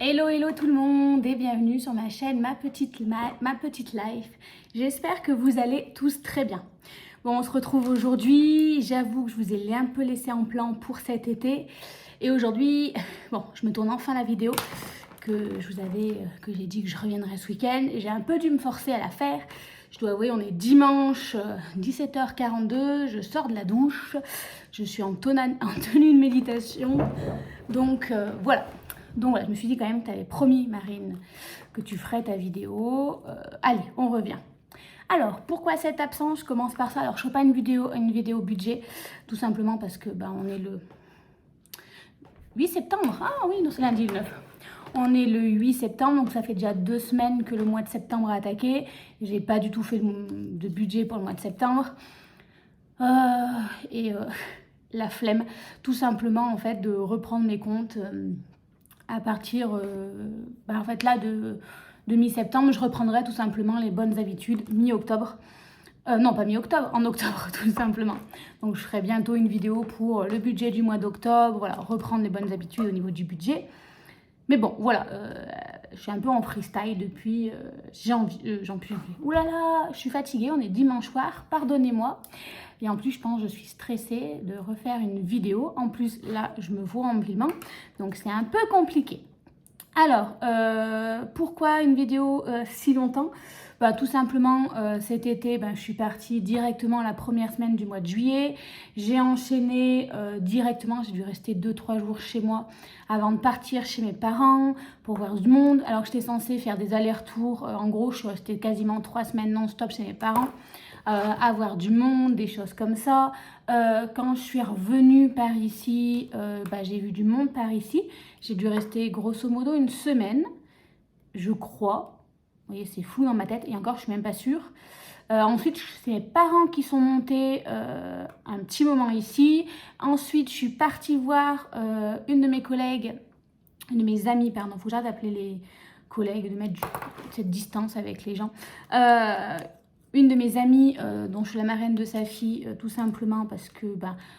Hello hello tout le monde et bienvenue sur ma chaîne Ma Petite Life. J'espère que vous allez tous très bien. Bon, on se retrouve aujourd'hui. J'avoue que je vous ai un peu laissé en plan pour cet été. Et aujourd'hui, bon, je me tourne enfin la vidéo que j'ai dit que je reviendrai ce week-end. J'ai un peu dû me forcer à la faire. Je dois avouer, on est dimanche 17h42, je sors de la douche, je suis en tenue de méditation. Donc voilà. Donc voilà, je me suis dit quand même que tu avais promis, Marine, que tu ferais ta vidéo. Allez, on revient. Alors, pourquoi cette absence? Je commence par ça. Alors, je ne ferai pas une vidéo budget, tout simplement parce que on est le 8 septembre. Ah oui, non, c'est lundi le 9. On est le 8 septembre, donc ça fait déjà 2 semaines que le mois de septembre a attaqué. J'ai pas du tout fait de budget pour le mois de septembre. La flemme, tout simplement, en fait, de reprendre mes comptes à partir en fait là de mi-septembre. Je reprendrai tout simplement les bonnes habitudes mi-octobre. Non, pas mi-octobre, en octobre tout simplement. Donc je ferai bientôt une vidéo pour le budget du mois d'octobre, voilà, reprendre les bonnes habitudes au niveau du budget. Mais bon, voilà, je suis un peu en freestyle depuis janvier. Ouh là là, je suis fatiguée, on est dimanche soir, pardonnez-moi. Et en plus, je pense que je suis stressée de refaire une vidéo. En plus, là, je me vois en filmant, donc c'est un peu compliqué. Alors, pourquoi une vidéo si longtemps? Tout simplement, cet été, je suis partie directement la première semaine du mois de juillet. J'ai enchaîné directement, j'ai dû rester 2-3 jours chez moi avant de partir chez mes parents pour voir du monde. Alors que j'étais censée faire des allers-retours. En gros, je suis restée quasiment 3 semaines non-stop chez mes parents. Avoir du monde, des choses comme ça. Quand je suis revenue par ici, j'ai vu du monde par ici. J'ai dû rester grosso modo une semaine, je crois. Vous voyez, c'est flou dans ma tête et encore, je suis même pas sûre. Ensuite, c'est mes parents qui sont montés un petit moment ici. Ensuite, je suis partie voir une de mes collègues, une de mes amies, pardon, faut que j'arrête d'appeler les collègues, de mettre cette distance avec les gens. Une de mes amies dont je suis la marraine de sa fille, tout simplement parce que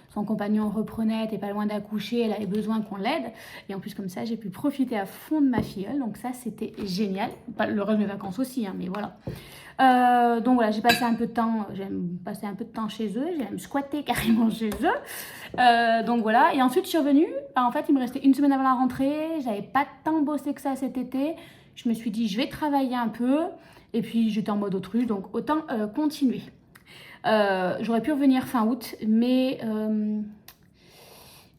son compagnon reprenait, était pas loin d'accoucher, elle avait besoin qu'on l'aide. Et en plus comme ça, j'ai pu profiter à fond de ma filleule, donc ça c'était génial. Le reste de mes vacances aussi, hein, mais voilà. Donc voilà, j'ai passé un peu de temps, j'aime passer un peu de temps chez eux, j'aime squatter carrément chez eux. Donc voilà, et ensuite je suis revenue, en fait il me restait une semaine avant la rentrée, j'avais pas tant bossé que ça cet été. Je me suis dit je vais travailler un peu. Et puis j'étais en mode autruche, donc autant continuer. J'aurais pu revenir fin août, mais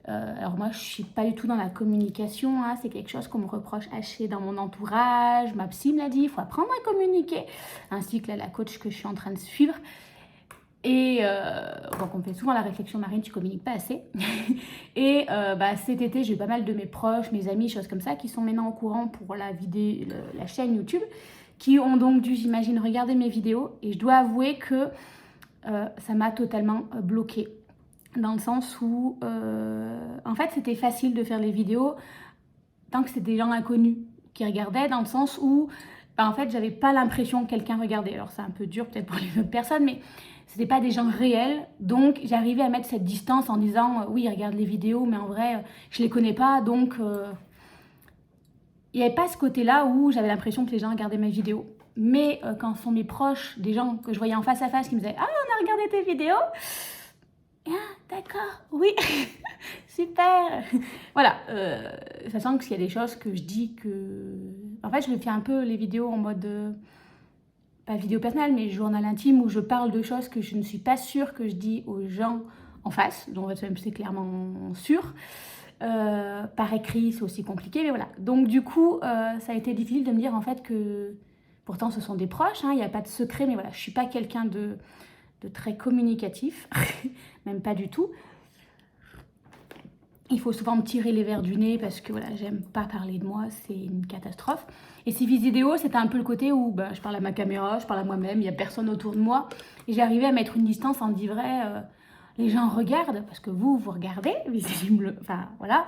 alors moi je suis pas du tout dans la communication, hein, c'est quelque chose qu'on me reproche assez dans mon entourage. Ma psy me l'a dit, il faut apprendre à communiquer, ainsi que la coach que je suis en train de suivre. Et donc on me fait souvent la réflexion, Marine, tu communiques pas assez. Et cet été, j'ai eu pas mal de mes proches, mes amis, choses comme ça, qui sont maintenant au courant pour la chaîne YouTube, qui ont donc dû, j'imagine, regarder mes vidéos. Et je dois avouer que ça m'a totalement bloquée. Dans le sens où, en fait, c'était facile de faire les vidéos tant que c'était des gens inconnus qui regardaient, dans le sens où, en fait, j'avais pas l'impression que quelqu'un regardait. Alors, c'est un peu dur peut-être pour les autres personnes, mais c'était pas des gens réels. Donc, j'arrivais à mettre cette distance en disant, oui, ils regardent les vidéos, mais en vrai, je les connais pas, donc... Il n'y avait pas ce côté-là où j'avais l'impression que les gens regardaient mes vidéos. Mais quand ce sont mes proches, des gens que je voyais en face à face qui me disaient « Ah, on a regardé tes vidéos !» Ah, d'accord, oui, super. Voilà, sachant que s'il y a des choses que je dis que... En fait, je me fais un peu les vidéos en mode... pas vidéo personnelle, mais journal intime, où je parle de choses que je ne suis pas sûre que je dis aux gens en face. Donc, c'est clairement sûr. Par écrit, c'est aussi compliqué, mais voilà. Donc du coup, ça a été difficile de me dire en fait que, pourtant ce sont des proches, il n'y a pas de secret, mais voilà, je suis pas quelqu'un de très communicatif, même pas du tout. Il faut souvent me tirer les verres du nez parce que voilà, j'aime pas parler de moi, c'est une catastrophe. Et ces vidéos, c'était un peu le côté où je parle à ma caméra, je parle à moi-même, il n'y a personne autour de moi. Et j'arrivais à mettre une distance en me disant vrai... les gens regardent, parce que vous regardez, visible, enfin voilà.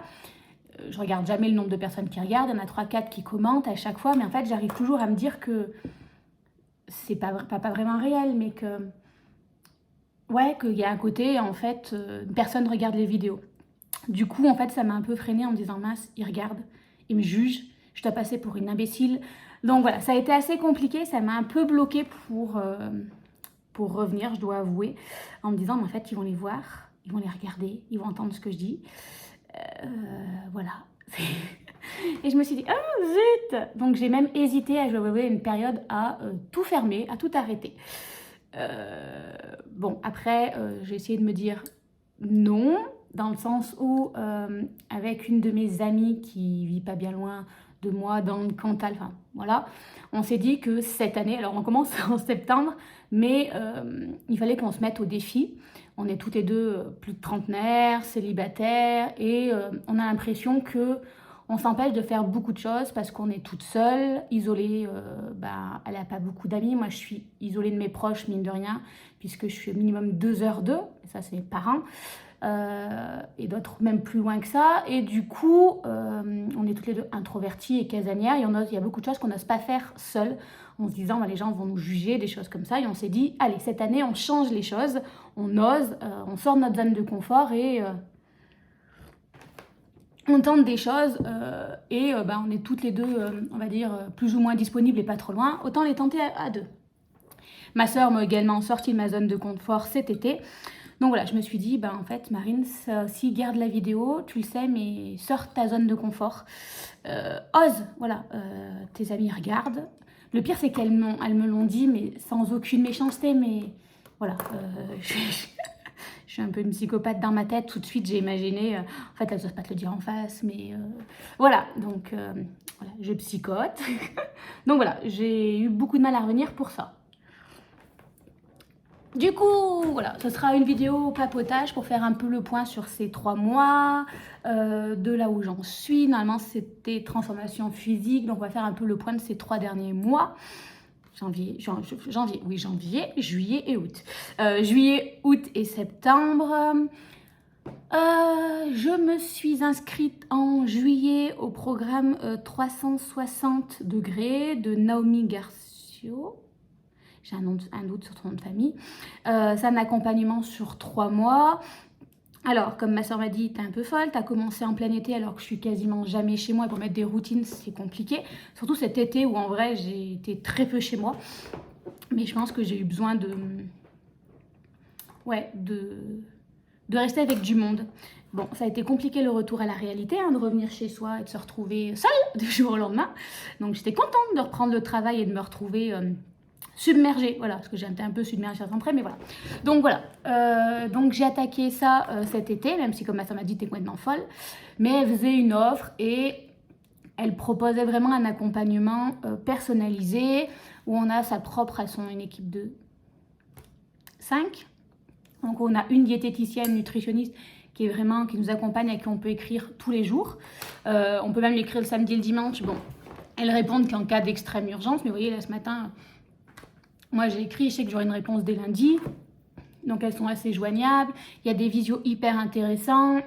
Je regarde jamais le nombre de personnes qui regardent, il y en a 3-4 qui commentent à chaque fois, mais en fait j'arrive toujours à me dire que c'est pas vraiment réel, mais que ouais, qu'il y a un côté en fait, personne regarde les vidéos. Du coup en fait ça m'a un peu freinée en me disant mince, ils regardent, ils me jugent, je dois passer pour une imbécile. Donc voilà, ça a été assez compliqué, ça m'a un peu bloquée pour revenir, je dois avouer, en me disant, mais en fait, ils vont les voir, ils vont les regarder, ils vont entendre ce que je dis. Voilà. Et je me suis dit, oh zut! Donc j'ai même hésité à jouer une période à tout fermer, à tout arrêter. Bon, après, j'ai essayé de me dire non, dans le sens où, avec une de mes amies qui vit pas bien loin de moi, dans le Cantal, enfin voilà, on s'est dit que cette année, alors on commence en septembre, mais il fallait qu'on se mette au défi. On est toutes les deux plus de trentenaires, célibataires, et on a l'impression que on s'empêche de faire beaucoup de choses parce qu'on est toute seule, isolée. Elle n'a pas beaucoup d'amis. Moi, je suis isolée de mes proches, mine de rien, puisque je suis au minimum 2 heures d'eux. Ça, c'est mes parents. Et d'autres même plus loin que ça. Et du coup, on est toutes les deux introverties et casanières. Il y a beaucoup de choses qu'on n'ose pas faire seule, en se disant, les gens vont nous juger, des choses comme ça. Et on s'est dit, allez, cette année, on change les choses, on ose, on sort de notre zone de confort et on tente des choses. On est toutes les deux, on va dire, plus ou moins disponibles et pas trop loin. Autant les tenter à deux. Ma sœur m'a également sorti de ma zone de confort cet été. Donc voilà, je me suis dit, en fait, Marine, si garde la vidéo, tu le sais, mais sors de ta zone de confort. Ose, voilà, tes amis regardent. Le pire, c'est qu'elles me l'ont dit, mais sans aucune méchanceté, mais voilà, je suis un peu une psychopathe dans ma tête. Tout de suite, j'ai imaginé, en fait, elles n'osent pas te le dire en face, mais voilà, donc voilà, je psychote. Donc voilà, j'ai eu beaucoup de mal à revenir pour ça. Du coup, voilà, ce sera une vidéo papotage pour faire un peu le point sur ces 3 mois, de là où j'en suis. Normalement, c'était transformation physique, donc on va faire un peu le point de ces 3 derniers mois. Janvier, juillet et août. Juillet, août et septembre. Je me suis inscrite en juillet au programme 360 degrés de Naomi Garcio. J'ai un doute sur son nom de famille. C'est un accompagnement sur 3 mois. Alors, comme ma soeur m'a dit, t'es un peu folle, t'as commencé en plein été alors que je suis quasiment jamais chez moi. Pour mettre des routines, c'est compliqué. Surtout cet été où en vrai, j'ai été très peu chez moi. Mais je pense que j'ai eu besoin de rester avec du monde. Bon, ça a été compliqué le retour à la réalité, de revenir chez soi et de se retrouver seule du jour au lendemain. Donc j'étais contente de reprendre le travail et de me retrouver submergée, voilà, parce que j'ai été un peu submergée à après, mais voilà. Donc voilà, donc j'ai attaqué ça cet été, même si comme ma soeur m'a dit, t'es complètement folle, mais elle faisait une offre et elle proposait vraiment un accompagnement personnalisé, où on a sa propre, elles sont une équipe de 5. Donc on a une diététicienne, nutritionniste, qui nous accompagne, à qui on peut écrire tous les jours. On peut même l'écrire le samedi et le dimanche. Bon, elles répondent qu'en cas d'extrême urgence, mais vous voyez, là ce matin, moi j'ai écrit, je sais que j'aurai une réponse dès lundi. Donc elles sont assez joignables. Il y a des visios hyper intéressants.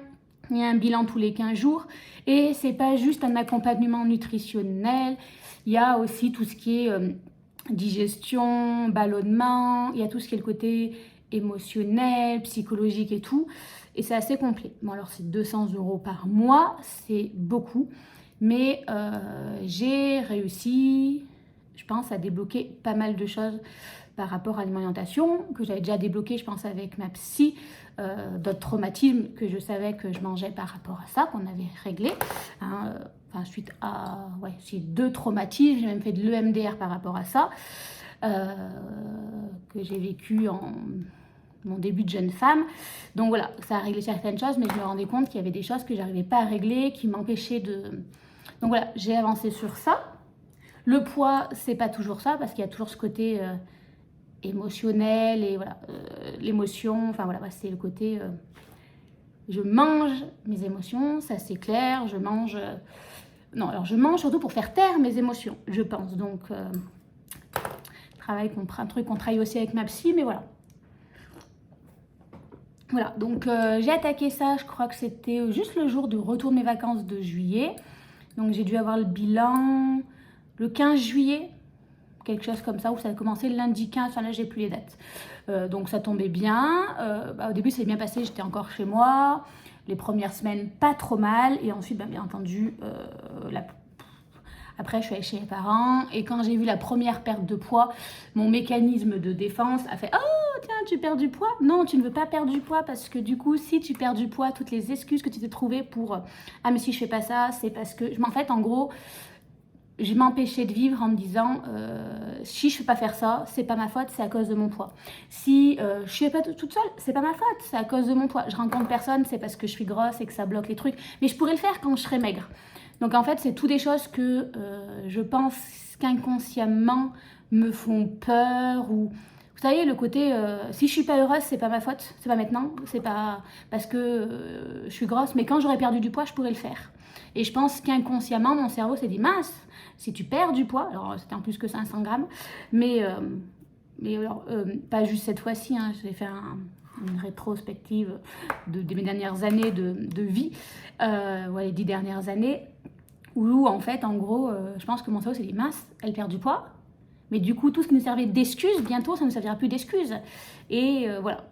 Il y a un bilan tous les 15 jours. Et c'est pas juste un accompagnement nutritionnel. Il y a aussi tout ce qui est digestion, ballonnement. Il y a tout ce qui est le côté émotionnel, psychologique et tout. Et c'est assez complet. Bon, alors c'est 200 € par mois. C'est beaucoup. Mais j'ai réussi, je pense, à débloquer pas mal de choses par rapport à l'alimentation, que j'avais déjà débloqué, je pense, avec ma psy, d'autres traumatismes que je savais que je mangeais par rapport à ça, qu'on avait réglé. Suite à j'ai 2 traumatismes, j'ai même fait de l'EMDR par rapport à ça, que j'ai vécu en mon début de jeune femme. Donc voilà, ça a réglé certaines choses, mais je me rendais compte qu'il y avait des choses que j'arrivais pas à régler, qui m'empêchaient de... Donc voilà, j'ai avancé sur ça. Le poids, c'est pas toujours ça, parce qu'il y a toujours ce côté émotionnel, et voilà, l'émotion, enfin voilà, c'est le côté... je mange mes émotions, ça c'est clair, je mange... non, alors je mange surtout pour faire taire mes émotions, je pense. Donc, un truc qu'on travaille aussi avec ma psy, mais voilà. Voilà, donc j'ai attaqué ça, je crois que c'était juste le jour de retour de mes vacances de juillet. Donc j'ai dû avoir le bilan le 15 juillet, quelque chose comme ça, où ça a commencé le lundi 15, enfin là j'ai plus les dates. Donc ça tombait bien, au début ça s'est bien passé, j'étais encore chez moi, les premières semaines pas trop mal, et ensuite bien entendu, Après, je suis allée chez mes parents et quand j'ai vu la première perte de poids, mon mécanisme de défense a fait « Oh, tiens, tu perds du poids ?» Non, tu ne veux pas perdre du poids parce que du coup, si tu perds du poids, toutes les excuses que tu t'es trouvées pour « Ah, mais si je fais pas ça, c'est parce que… » En fait, en gros, je m'empêchais de vivre en me disant si je ne peux pas faire ça, c'est pas ma faute, c'est à cause de mon poids. Si je ne suis pas toute seule, c'est pas ma faute, c'est à cause de mon poids. Je rencontre personne, c'est parce que je suis grosse et que ça bloque les trucs. Mais je pourrais le faire quand je serai maigre. Donc en fait, c'est toutes des choses que je pense qu'inconsciemment me font peur ou… Vous savez, le côté si je suis pas heureuse, c'est pas ma faute, c'est pas maintenant, c'est pas parce que je suis grosse, mais quand j'aurai perdu du poids, je pourrais le faire. Et je pense qu'inconsciemment, mon cerveau s'est dit mince, si tu perds du poids, alors c'était en plus que 500 grammes, mais alors, pas juste cette fois-ci, hein, j'ai fait une rétrospective de mes dernières années de vie, les 10 dernières années, où en fait, en gros, je pense que mon cerveau s'est dit mince, elle perd du poids, mais du coup, tout ce qui nous servait d'excuse, bientôt, ça ne nous servira plus d'excuse. Et voilà.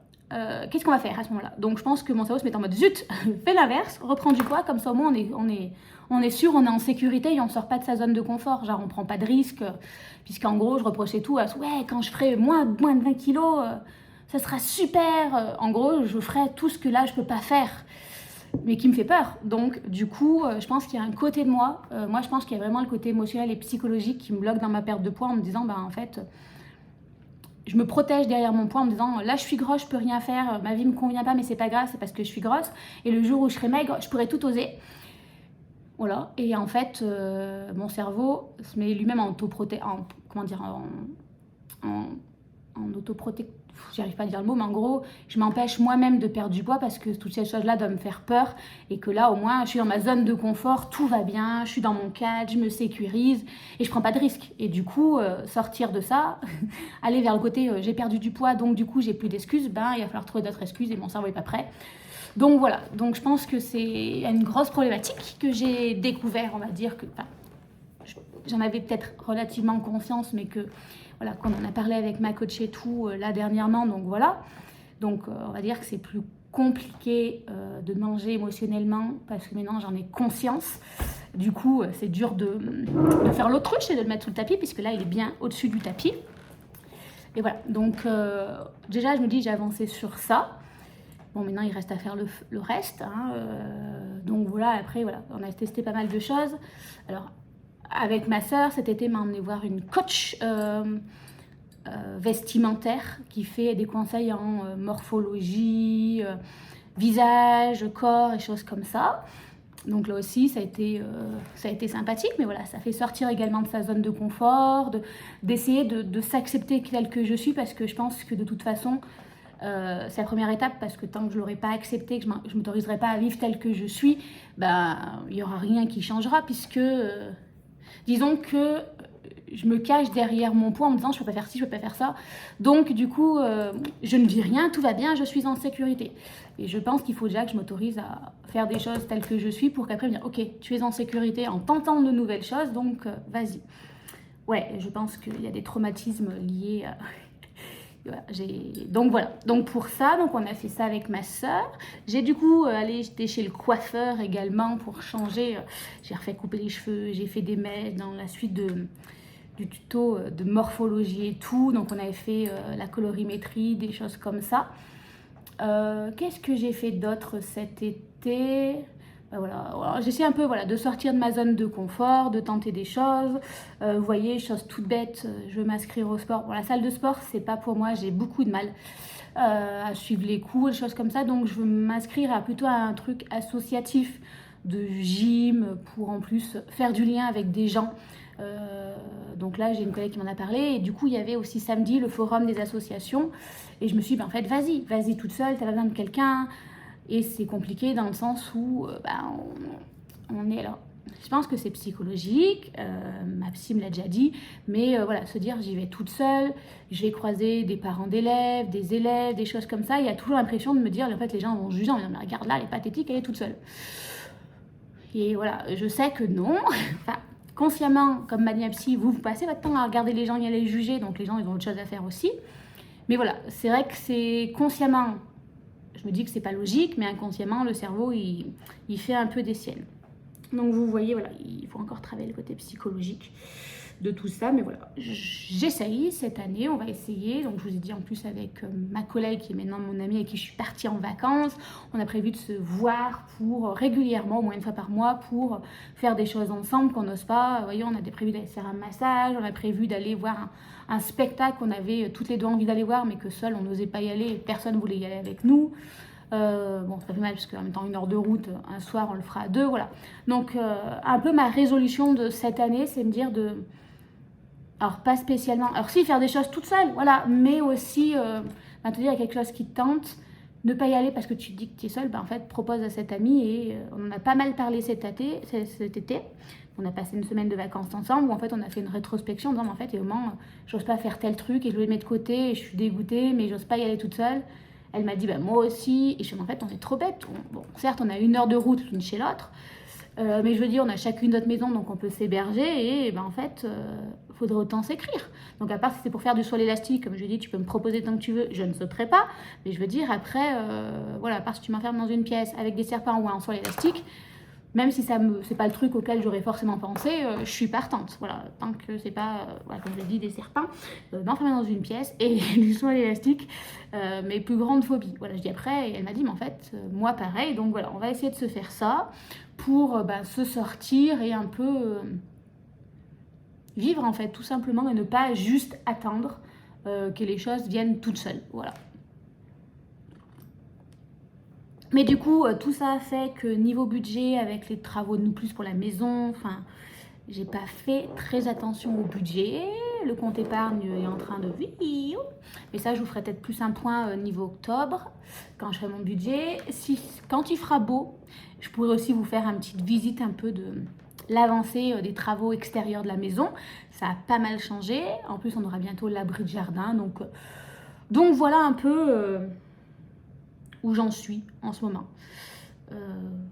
Qu'est-ce qu'on va faire à ce moment-là? Donc, je pense que mon cerveau se met en mode zut, fais l'inverse, reprends du poids, comme ça au moins on est sûr, on est en sécurité et on ne sort pas de sa zone de confort. Genre, on ne prend pas de risque, puisqu'en gros, je reprochais tout à ouais, quand je ferai moins de 20 kilos, ça sera super. En gros, je ferai tout ce que là, je ne peux pas faire, mais qui me fait peur. Donc, du coup, je pense qu'il y a un côté de moi, je pense qu'il y a vraiment le côté émotionnel et psychologique qui me bloque dans ma perte de poids en me disant, en fait, je me protège derrière mon poids en me disant, là, je suis grosse, je peux rien faire, ma vie me convient pas, mais c'est pas grave, c'est parce que je suis grosse. Et le jour où je serai maigre, je pourrai tout oser. Voilà. Et en fait, mon cerveau se met lui-même en autoprotection, j'arrive pas à dire le mot, mais en gros, je m'empêche moi-même de perdre du poids parce que toutes ces choses-là doivent me faire peur et que là, au moins, je suis dans ma zone de confort, tout va bien, je suis dans mon cadre, je me sécurise et je prends pas de risques. Et du coup, sortir de ça, aller vers le côté j'ai perdu du poids, donc du coup, j'ai plus d'excuses, il va falloir trouver d'autres excuses et mon cerveau est pas prêt. Donc voilà, donc je pense que c'est une grosse problématique que j'ai découvert, on va dire que j'en avais peut-être relativement conscience, mais que voilà, qu'on en a parlé avec ma coach et tout là dernièrement, donc voilà. Donc on va dire que c'est plus compliqué de manger émotionnellement parce que maintenant j'en ai conscience. Du coup, c'est dur de faire l'autruche et de le mettre sous le tapis puisque là il est bien au-dessus du tapis. Et voilà, donc déjà je me dis j'ai avancé sur ça. Bon, maintenant, il reste à faire le reste. Hein, donc voilà, après, voilà, on a testé pas mal de choses. Alors, avec ma sœur, cet été, m'a emmené voir une coach vestimentaire qui fait des conseils en morphologie, visage, corps et choses comme ça. Donc là aussi, ça a été sympathique, mais voilà, ça fait sortir également de sa zone de confort, d'essayer de s'accepter tel que je suis, parce que je pense que de toute façon, c'est la première étape parce que tant que je ne l'aurai pas accepté, que je ne m'autoriserai pas à vivre tel que je suis, il n'y aura rien qui changera puisque, disons que je me cache derrière mon poids en me disant je ne peux pas faire ci, je ne peux pas faire ça. Donc du coup, je ne vis rien, tout va bien, je suis en sécurité. Et je pense qu'il faut déjà que je m'autorise à faire des choses telles que je suis pour qu'après me dire ok, tu es en sécurité en tentant de nouvelles choses, donc vas-y. Ouais, je pense qu'il y a des traumatismes liés à… Donc voilà, donc pour ça, donc on a fait ça avec ma soeur. J'ai du coup j'étais chez le coiffeur également pour changer. J'ai refait couper les cheveux, j'ai fait des mèches dans la suite du tuto de morphologie et tout. Donc on avait fait la colorimétrie, des choses comme ça. Qu'est-ce que j'ai fait d'autre cet été? Voilà. J'essaie un peu de sortir de ma zone de confort, de tenter des choses. Vous voyez, chose toute bête, je veux m'inscrire au sport. Bon, la salle de sport, c'est pas pour moi, j'ai beaucoup de mal à suivre les cours, des choses comme ça. Donc je veux m'inscrire plutôt à un truc associatif de gym pour en plus faire du lien avec des gens. Donc là, j'ai une collègue qui m'en a parlé. Et du coup, il y avait aussi samedi le forum des associations. Et je me suis dit, en fait, vas-y toute seule, t'as pas besoin de quelqu'un. Et c'est compliqué dans le sens où on est là. Je pense que c'est psychologique, ma psy me l'a déjà dit, mais se dire j'y vais toute seule, je vais croiser des parents d'élèves, des élèves, des choses comme ça, il y a toujours l'impression de me dire, en fait les gens vont juger en me disant mais regarde là, elle est pathétique, elle est toute seule. Et voilà, je sais que non, enfin, consciemment, comme m'a dit ma psy, vous passez votre temps à regarder les gens et à les juger, donc les gens ils ont autre chose à faire aussi. Mais voilà, c'est vrai que c'est consciemment… Je me dis que c'est pas logique, mais inconsciemment, le cerveau, il fait un peu des siennes. Donc vous voyez, voilà, il faut encore travailler le côté psychologique de tout ça, mais voilà, j'essaye cette année, on va essayer. Donc je vous ai dit en plus avec ma collègue qui est maintenant mon amie avec qui je suis partie en vacances, on a prévu de se voir pour régulièrement, au moins une fois par mois, pour faire des choses ensemble qu'on n'ose pas. Vous voyez, on a prévu d'aller faire un massage, on a prévu d'aller voir un spectacle qu'on avait toutes les deux envie d'aller voir, mais que seul on n'osait pas y aller, et personne ne voulait y aller avec nous. Bon, ça fait mal parce qu'en même temps, 1 heure de route, un soir, on le fera à 2, voilà. Donc, un peu ma résolution de cette année, c'est me dire de... Alors, pas spécialement... Alors, si, faire des choses toute seule, voilà. Mais aussi, te dire, il y a quelque chose qui te tente, ne pas y aller parce que tu te dis que tu es seule, en fait, propose à cet ami. Et on en a pas mal parlé cet été. On a passé une semaine de vacances ensemble où, en fait, on a fait une rétrospection en disant, en fait, il y a un moment, j'ose pas faire tel truc et je le mets de côté et je suis dégoûtée, mais j'ose pas y aller toute seule. Elle m'a dit, moi aussi. Et je suis en fait, on est trop bêtes. Bon, certes, on a 1 heure de route l'une chez l'autre. Mais je veux dire, on a chacune notre maison, donc on peut s'héberger. Et en fait, il faudrait autant s'écrire. Donc à part si c'est pour faire du saut élastique, comme je dis, tu peux me proposer tant que tu veux, je ne sauterai pas. Mais je veux dire, après, voilà, à part si tu m'enfermes dans une pièce avec des serpents ou un saut élastique, même si c'est pas le truc auquel j'aurais forcément pensé, je suis partante. Voilà, tant que c'est pas, voilà, comme je l'ai dit, des serpents, m'enfermer dans une pièce et du saut à l'élastique, mes plus grandes phobies. Voilà, je dis après, et elle m'a dit, mais en fait, moi pareil. Donc voilà, on va essayer de se faire ça pour se sortir et un peu vivre en fait, tout simplement, et ne pas juste attendre que les choses viennent toutes seules. Voilà. Mais du coup, tout ça a fait que niveau budget, avec les travaux de nous plus pour la maison, enfin, j'ai pas fait très attention au budget. Le compte épargne est en train de... Mais ça, je vous ferai peut-être plus un point niveau octobre, quand je ferai mon budget. Quand il fera beau, je pourrais aussi vous faire une petite visite un peu de l'avancée des travaux extérieurs de la maison. Ça a pas mal changé. En plus, on aura bientôt l'abri de jardin. Donc voilà un peu... où j'en suis en ce moment.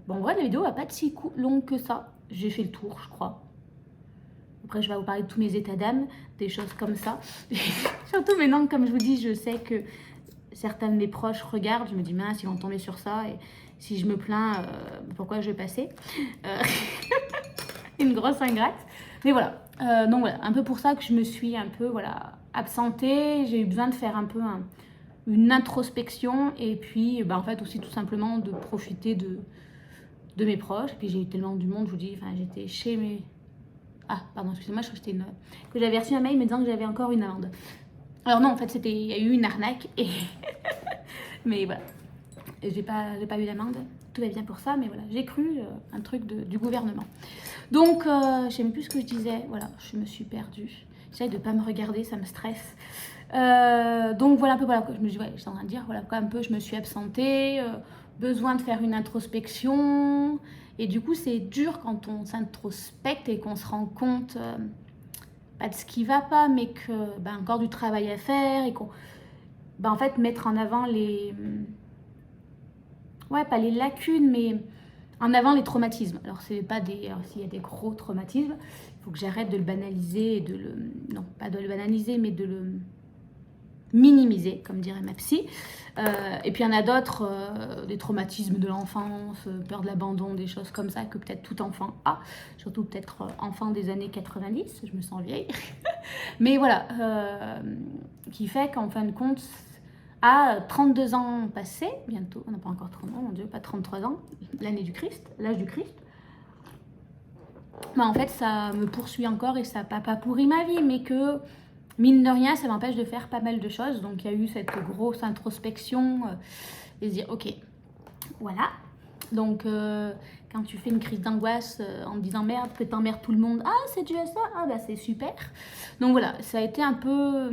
Bon, en vrai, la vidéo va pas être si longue que ça. J'ai fait le tour, je crois. Après, je vais vous parler de tous mes états d'âme, des choses comme ça. Surtout maintenant, comme je vous dis, je sais que certains de mes proches regardent. Je me dis, mince, ils vont tomber sur ça. Et si je me plains, pourquoi je vais passer Une grosse ingrate. Mais voilà. Donc voilà, un peu pour ça que je me suis un peu absentée. J'ai eu besoin de faire un peu une introspection et puis en fait aussi tout simplement de profiter de mes proches. Et puis j'ai eu tellement du monde, je vous dis, enfin j'étais chez mes... Ah pardon, excusez-moi, je crois que j'avais reçu un mail me disant que j'avais encore une amende. Alors non, en fait il y a eu une arnaque et... mais voilà, j'ai pas eu l'amende, tout va bien pour ça, mais voilà, j'ai cru un truc du gouvernement. Donc je sais même plus ce que je disais, voilà, je me suis perdue. J'essaie de pas me regarder, ça me stresse. Donc voilà un peu, voilà, je me suis, j'étais en train de dire, voilà quoi un peu, je me suis absentée, besoin de faire une introspection, et du coup c'est dur quand on s'introspecte et qu'on se rend compte pas de ce qui va pas, mais que encore du travail à faire, et qu'on en fait mettre en avant les pas les lacunes, mais en avant les traumatismes. Alors c'est pas des, alors s'il y a des gros traumatismes, il faut que j'arrête de le banaliser et de le, non pas de le banaliser, mais de le minimiser, comme dirait ma psy. Et puis il y en a d'autres, des traumatismes de l'enfance, peur de l'abandon, des choses comme ça que peut-être tout enfant a, surtout peut-être enfant des années 90, je me sens vieille. Mais voilà, qui fait qu'en fin de compte, à 32 ans passés, bientôt, on n'a pas encore 30 ans, mon Dieu, pas 33 ans, l'année du Christ, l'âge du Christ, en fait ça me poursuit encore et ça n'a pas pourri ma vie, mais que mine de rien, ça m'empêche de faire pas mal de choses. Donc il y a eu cette grosse introspection et se dire ok, voilà. Donc quand tu fais une crise d'angoisse en te disant merde, que t'emmerdes tout le monde, ah c'est dû à ça, ah bah c'est super. Donc voilà, ça a été un peu,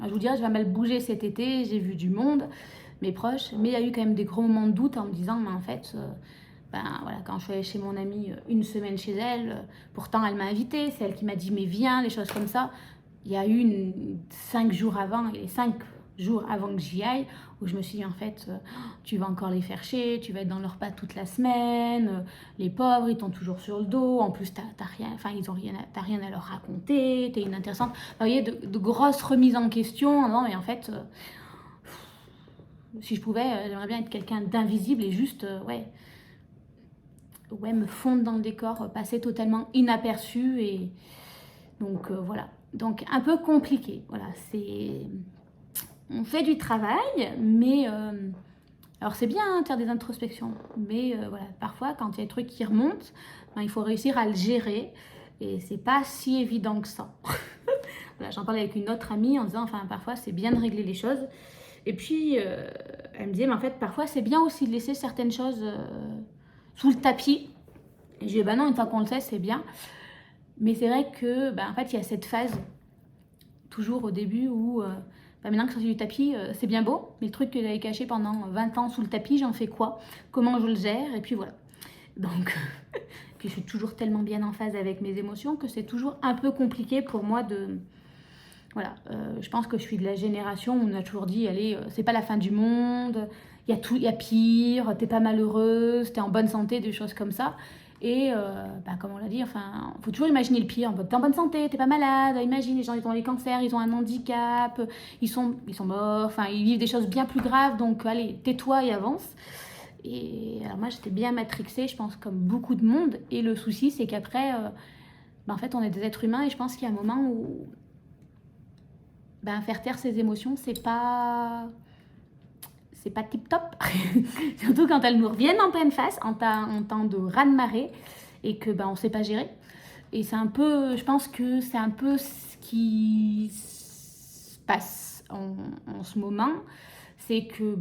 je vous dirais, je vais mal bouger cet été, j'ai vu du monde, mes proches, mais il y a eu quand même des gros moments de doute en me disant mais en fait... voilà, quand je suis allée chez mon amie une semaine chez elle, pourtant elle m'a invitée, c'est elle qui m'a dit mais viens, les choses comme ça. Il y a eu 5 jours avant, et 5 jours avant que j'y aille, où je me suis dit en fait, tu vas encore les faire chier, tu vas être dans leur pas toute la semaine, les pauvres ils t'ont toujours sur le dos, en plus t'as rien, enfin t'as rien à leur raconter, t'es inintéressante. Vous voyez, de grosses remises en question, non mais en fait, si je pouvais, j'aimerais bien être quelqu'un d'invisible et juste, ouais, me fondre dans le décor, passer totalement inaperçue. Et donc voilà. Donc un peu compliqué. Voilà, on fait du travail, mais alors c'est bien hein, de faire des introspections, mais voilà, parfois quand il y a des trucs qui remontent, ben, il faut réussir à le gérer et c'est pas si évident que ça. Voilà, j'en parlais avec une autre amie en disant, enfin parfois c'est bien de régler les choses. Et puis elle me disait, mais en fait parfois c'est bien aussi de laisser certaines choses sous le tapis. Et je lui ai dit, bah non, une fois qu'on le sait, c'est bien. Mais c'est vrai que, en fait, il y a cette phase, toujours au début, où maintenant que c'est sur du tapis, c'est bien beau, mais le truc que j'avais caché pendant 20 ans sous le tapis, j'en fais quoi? Comment je le gère? Et puis voilà. Donc, puis je suis toujours tellement bien en phase avec mes émotions que c'est toujours un peu compliqué pour moi de... Voilà, je pense que je suis de la génération où on a toujours dit, allez, c'est pas la fin du monde, il y a pire, t'es pas malheureuse, t'es en bonne santé, des choses comme ça. Et comme on l'a dit, enfin, faut toujours imaginer le pire. T'es en bonne santé, t'es pas malade. Imagine, les gens, ils ont les cancers, ils ont un handicap, ils sont morts, enfin, ils vivent des choses bien plus graves. Donc, allez, tais-toi et avance. Et alors moi, j'étais bien matrixée, je pense, comme beaucoup de monde. Et le souci, c'est qu'après, en fait, on est des êtres humains et je pense qu'il y a un moment où faire taire ses émotions, c'est pas tip top. Surtout quand elles nous reviennent en pleine face, en temps de raz-de-marée, et que on sait pas gérer. Et c'est un peu, je pense que c'est un peu ce qui se passe en ce moment. C'est que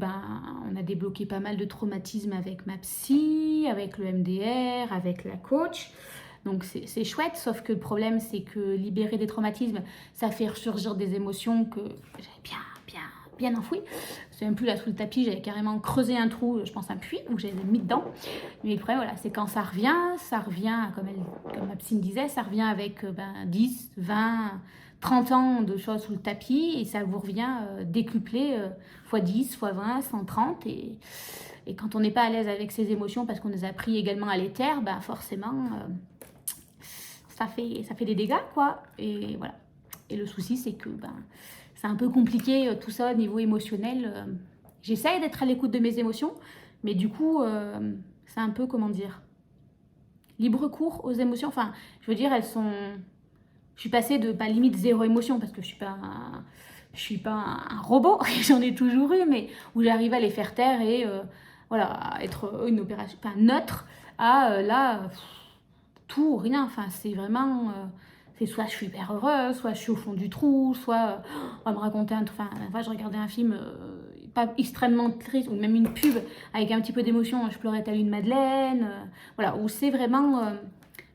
on a débloqué pas mal de traumatismes avec ma psy, avec le MDR, avec la coach. Donc c'est chouette, sauf que le problème c'est que libérer des traumatismes, ça fait ressurgir des émotions que j'avais bien enfouies. C'est même plus là sous le tapis, j'avais carrément creusé un trou, je pense un puits, où j'avais mis dedans. Mais le problème, voilà, c'est quand ça revient, comme ma psy me disait, ça revient avec 10, 20, 30 ans de choses sous le tapis, et ça vous revient décuplé x 10, x 20, 130, et quand on n'est pas à l'aise avec ses émotions, parce qu'on les a appris également à les taire, forcément, ça fait des dégâts, quoi. Et voilà. Et le souci, c'est que c'est un peu compliqué tout ça au niveau émotionnel. J'essaye d'être à l'écoute de mes émotions, mais du coup, c'est un peu, comment dire, libre cours aux émotions. Enfin, je veux dire, elles sont... Je suis passée de, pas limite zéro émotion, parce que je suis pas un robot, j'en ai toujours eu, mais où j'arrive à les faire taire et voilà, à être une opération, neutre, à là, tout ou rien. Enfin, c'est vraiment... c'est soit je suis hyper heureuse, soit je suis au fond du trou, soit on va me raconter un truc. Enfin, la fois, je regardais un film pas extrêmement triste, ou même une pub avec un petit peu d'émotion, je pleurais telle une madeleine. Voilà, où c'est vraiment...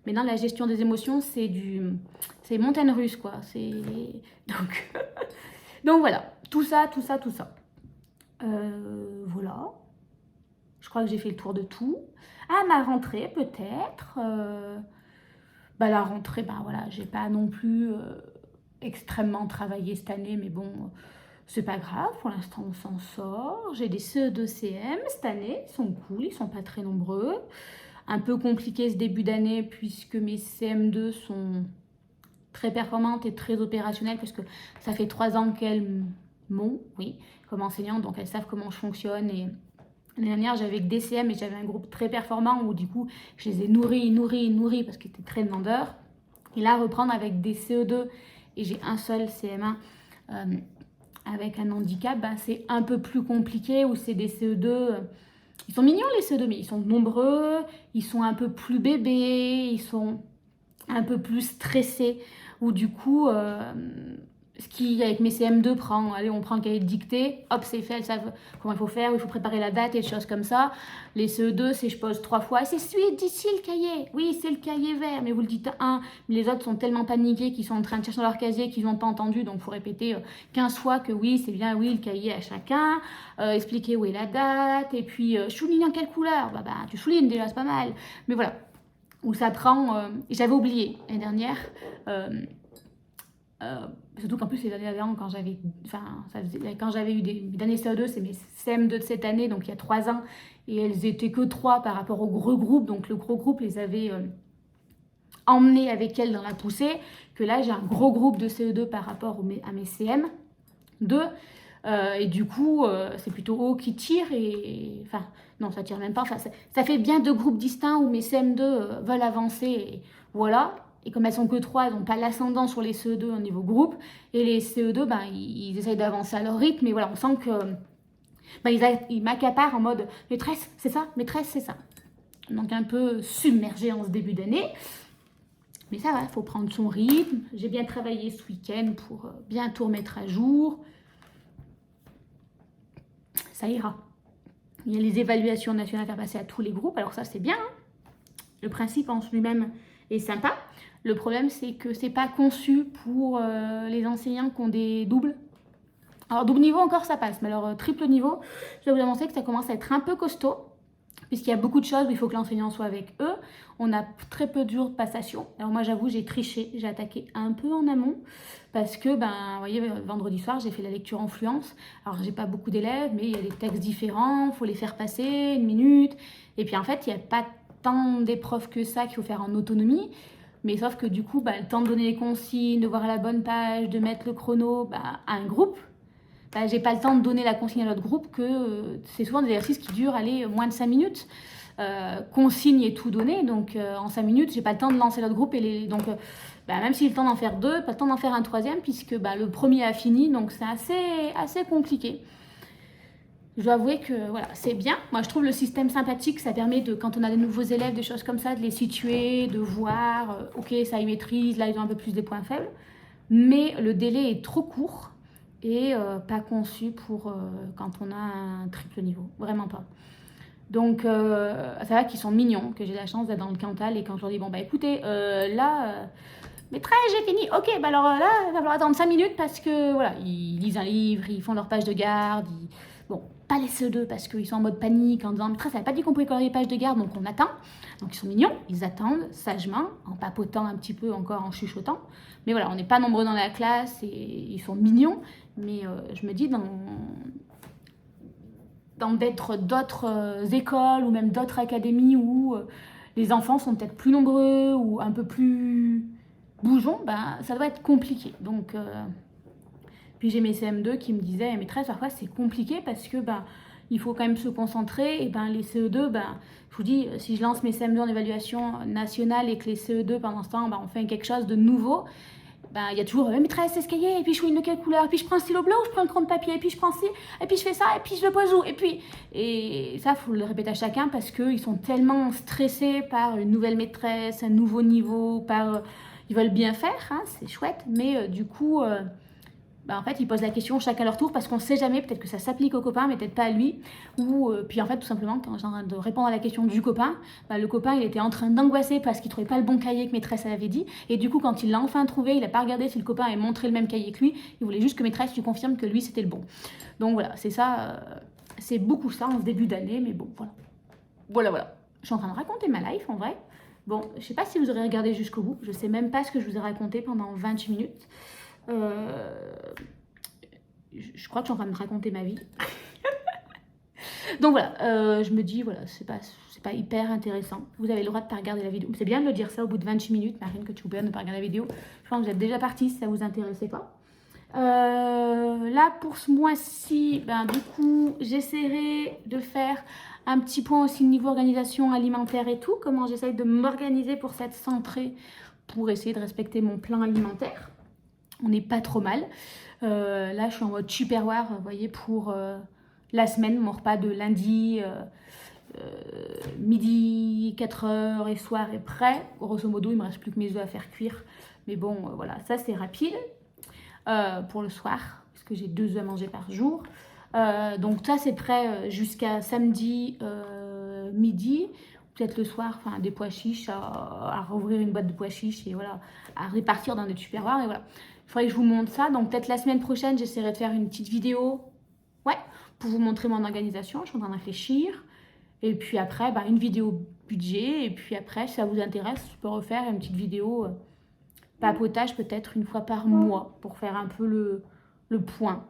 maintenant, la gestion des émotions, c'est montagne russe, quoi. Donc, donc voilà, tout ça. Voilà. Je crois que j'ai fait le tour de tout. À ma rentrée, peut-être. La rentrée, voilà, j'ai pas non plus extrêmement travaillé cette année, mais bon, c'est pas grave, pour l'instant on s'en sort. J'ai des CE2 CM cette année, ils sont cool, ils sont pas très nombreux. Un peu compliqué ce début d'année puisque mes CM2 sont très performantes et très opérationnelles, parce que ça fait 3 ans qu'elles m'ont, oui, comme enseignante, donc elles savent comment je fonctionne. Et l'année dernière, j'avais que des CM et j'avais un groupe très performant où du coup, je les ai nourris parce qu'ils étaient très demandeurs. Et là, reprendre avec des CE2 et j'ai un seul CM1 avec un handicap, c'est un peu plus compliqué, où c'est des CE2... ils sont mignons les CE2, mais ils sont nombreux, ils sont un peu plus bébés, ils sont un peu plus stressés, où du coup... ce qui, avec mes CM2, on prend le cahier de dictée, hop, c'est fait, elles savent comment il faut faire, il faut préparer la date et des choses comme ça. Les CE2, c'est je pose 3 fois, c'est celui d'ici le cahier, oui, c'est le cahier vert, mais vous le dites un, mais les autres sont tellement paniqués qu'ils sont en train de chercher dans leur casier qu'ils n'ont pas entendu, donc il faut répéter 15 fois que oui, c'est bien, oui, le cahier à chacun, expliquer où est la date, et puis je souligne en quelle couleur, tu soulignes déjà, c'est pas mal, mais voilà, où ça te rend, j'avais oublié l'année dernière, surtout qu'en plus les années d'avant, quand j'avais eu des années CE2, c'est mes CM2 de cette année, donc il y a 3 ans, et elles étaient que 3 par rapport au gros groupe, donc le gros groupe les avait emmenées avec elles dans la poussée, que là j'ai un gros groupe de CE2 par rapport à mes CM2, Et du coup, c'est plutôt haut qui tire et... Enfin, non, ça tire même pas. Enfin, ça fait bien 2 groupes distincts où mes CM2 veulent avancer. Et voilà. Et comme elles sont que 3, elles n'ont pas l'ascendant sur les CE2 au niveau groupe. Et les CE2, ben, ils essayent d'avancer à leur rythme. Mais voilà, on sent que ben, ils m'accaparent en mode maîtresse, c'est ça, maîtresse, c'est ça. Donc un peu submergée en ce début d'année. Mais ça va, il faut prendre son rythme. J'ai bien travaillé ce week-end pour bien tout remettre à jour. Ça ira. Il y a les évaluations nationales à faire passer à tous les groupes. Alors ça, c'est bien. Hein. Le principe en lui-même est sympa. Le problème, c'est que c'est pas conçu pour les enseignants qui ont des doubles. Alors, double niveau, encore, ça passe. Mais alors, triple niveau, je dois vous annoncer que ça commence à être un peu costaud. Puisqu'il y a beaucoup de choses où il faut que l'enseignant soit avec eux. On a très peu de jours de passation. Alors moi, j'avoue, j'ai triché. J'ai attaqué un peu en amont. Parce que, ben, vous voyez, vendredi soir, j'ai fait la lecture en fluence. Alors, j'ai pas beaucoup d'élèves, mais il y a des textes différents. Il faut les faire passer 1 minute. Et puis, en fait, il n'y a pas tant d'épreuves que ça qu'il faut faire en autonomie. Mais sauf que du coup, le temps de donner les consignes, de voir à la bonne page, de mettre le chrono à un groupe, j'ai pas le temps de donner la consigne à l'autre groupe, que c'est souvent des exercices qui durent moins de 5 minutes. Consigne et tout donné, donc en 5 minutes, j'ai pas le temps de lancer l'autre groupe. Donc, même si j'ai le temps d'en faire 2, pas le temps d'en faire un 3e, puisque le premier a fini, donc c'est assez compliqué. Je dois avouer que voilà, c'est bien. Moi, je trouve le système sympathique. Ça permet de, quand on a des nouveaux élèves, des choses comme ça, de les situer, de voir, ok, ça ils maîtrisent, là ils ont un peu plus des points faibles. Mais le délai est trop court et pas conçu pour quand on a un triple niveau. Vraiment pas. Donc, c'est vrai qu'ils sont mignons, que j'ai la chance d'être dans le Cantal. Et quand je leur dis, bon, écoutez, maîtresse, j'ai fini. Ok, alors là, il va falloir attendre 5 minutes parce que, voilà, ils lisent un livre, ils font leur page de garde. Bon, pas les CE2 parce qu'ils sont en mode panique en disant, maîtresse, elle n'a pas dit qu'on pouvait coller les pages de garde, donc on attend. Donc, ils sont mignons, ils attendent sagement, en papotant un petit peu encore, en chuchotant. Mais voilà, on n'est pas nombreux dans la classe et ils sont mignons. Mais je me dis, dans d'être d'autres écoles ou même d'autres académies où les enfants sont peut-être plus nombreux ou un peu plus bougeons, ça doit être compliqué. Donc, puis j'ai mes CM2 qui me disaient, maîtresse, parfois c'est compliqué parce que il faut quand même se concentrer. Et les CE2, je vous dis, si je lance mes CM2 en évaluation nationale et que les CE2 pendant ce temps, on fait quelque chose de nouveau, il y a toujours maîtresse, c'est ce cahier, et puis je fouille de quelle couleur, et puis je prends un stylo bleu ou je prends un crayon de papier, et puis je prends ci, et puis je fais ça, et puis je le pose où, et ça, faut le répéter à chacun parce qu'ils sont tellement stressés par une nouvelle maîtresse, un nouveau niveau, ils veulent bien faire, hein, c'est chouette, mais du coup, en fait, ils posent la question chacun à leur tour parce qu'on ne sait jamais, peut-être que ça s'applique au copain, mais peut-être pas à lui. Ou puis en fait, tout simplement, quand j'ai en train de répondre à la question du copain, le copain, il était en train d'angoisser parce qu'il trouvait pas le bon cahier que maîtresse avait dit. Et du coup, quand il l'a enfin trouvé, il n'a pas regardé si le copain avait montré le même cahier que lui. Il voulait juste que maîtresse lui confirme que lui, c'était le bon. Donc voilà, c'est ça, c'est beaucoup ça en ce début d'année, mais bon, voilà. Voilà. Je suis en train de raconter ma life, en vrai. Bon, je sais pas si vous aurez regardé jusqu'au bout. Je sais même pas ce que je vous ai raconté pendant 28 minutes. Je crois que je suis en train de raconter ma vie. Donc voilà, je me dis, voilà, c'est pas hyper intéressant. Vous avez le droit de ne pas regarder la vidéo. C'est bien de me dire ça au bout de 28 minutes, Marine, que tu peux ne pas regarder la vidéo. Je pense que vous êtes déjà parti si ça vous intéressait pas. Là, pour ce mois-ci, du coup, j'essaierai de faire un petit point aussi au niveau organisation alimentaire et tout. Comment j'essaye de m'organiser pour cette rentrée pour essayer de respecter mon plan alimentaire. On n'est pas trop mal. Là, je suis en mode Tupperware, vous voyez, pour la semaine. Mon repas de lundi, midi, 4h et soir est prêt. Grosso modo, il ne me reste plus que mes œufs à faire cuire. Mais bon, voilà, ça c'est rapide pour le soir, parce que j'ai 2 œufs à manger par jour. Donc ça, c'est prêt jusqu'à samedi midi. Peut-être le soir, des pois chiches, à rouvrir une boîte de pois chiches et voilà, à répartir dans des tupperwares. Et voilà, il faudrait que je vous montre ça. Donc peut-être la semaine prochaine, j'essaierai de faire une petite vidéo, pour vous montrer mon organisation. Je suis en train de réfléchir. Et puis après, une vidéo budget. Et puis après, si ça vous intéresse, je peux refaire une petite vidéo papotage peut-être une fois par mois pour faire un peu le point.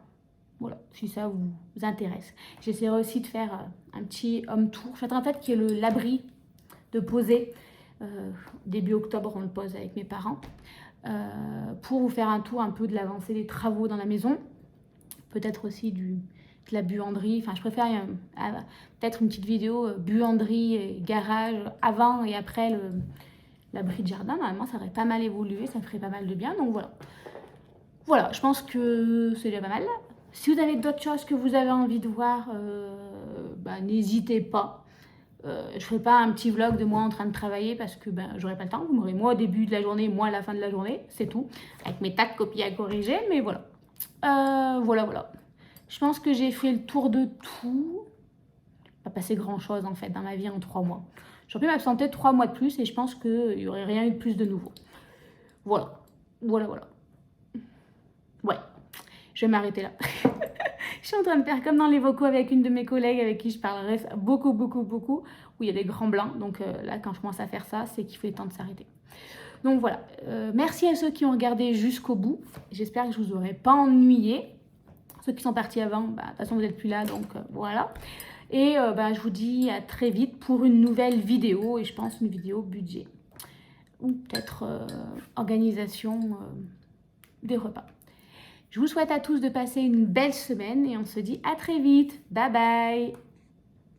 Voilà, si ça vous intéresse. J'essaierai aussi de faire un petit home tour. Je suis en fait qu'il y ait l'abri de poser. Début octobre, on le pose avec mes parents. Pour vous faire un tour un peu de l'avancée des travaux dans la maison. peut-être aussi de la buanderie. Enfin, je préfère peut-être une petite vidéo buanderie et garage avant et après l'abri de jardin. Normalement, ça aurait pas mal évolué, ça ferait pas mal de bien. Donc voilà. Voilà, je pense que c'est déjà pas mal. Si vous avez d'autres choses que vous avez envie de voir, n'hésitez pas. Je ferai pas un petit vlog de moi en train de travailler parce que j'aurai pas le temps. Vous m'aurez moi au début de la journée, moi à la fin de la journée, c'est tout. Avec mes tas de copies à corriger, mais voilà. Voilà. Je pense que j'ai fait le tour de tout. Pas passé grand chose en fait dans ma vie en 3 mois. J'aurais pu m'absenter 3 mois de plus et je pense qu'il n'y aurait rien eu de plus de nouveau. Voilà. Ouais, je vais m'arrêter là. Je suis en train de faire comme dans les vocaux avec une de mes collègues avec qui je parlerai beaucoup, où il y a des grands blancs. Donc là, quand je commence à faire ça, c'est qu'il faut le temps de s'arrêter. Donc voilà, merci à ceux qui ont regardé jusqu'au bout. J'espère que je ne vous aurai pas ennuyé. Ceux qui sont partis avant, de toute façon, vous n'êtes plus là, donc voilà. Et je vous dis à très vite pour une nouvelle vidéo, et je pense une vidéo budget. Ou peut-être organisation des repas. Je vous souhaite à tous de passer une belle semaine et on se dit à très vite. Bye bye!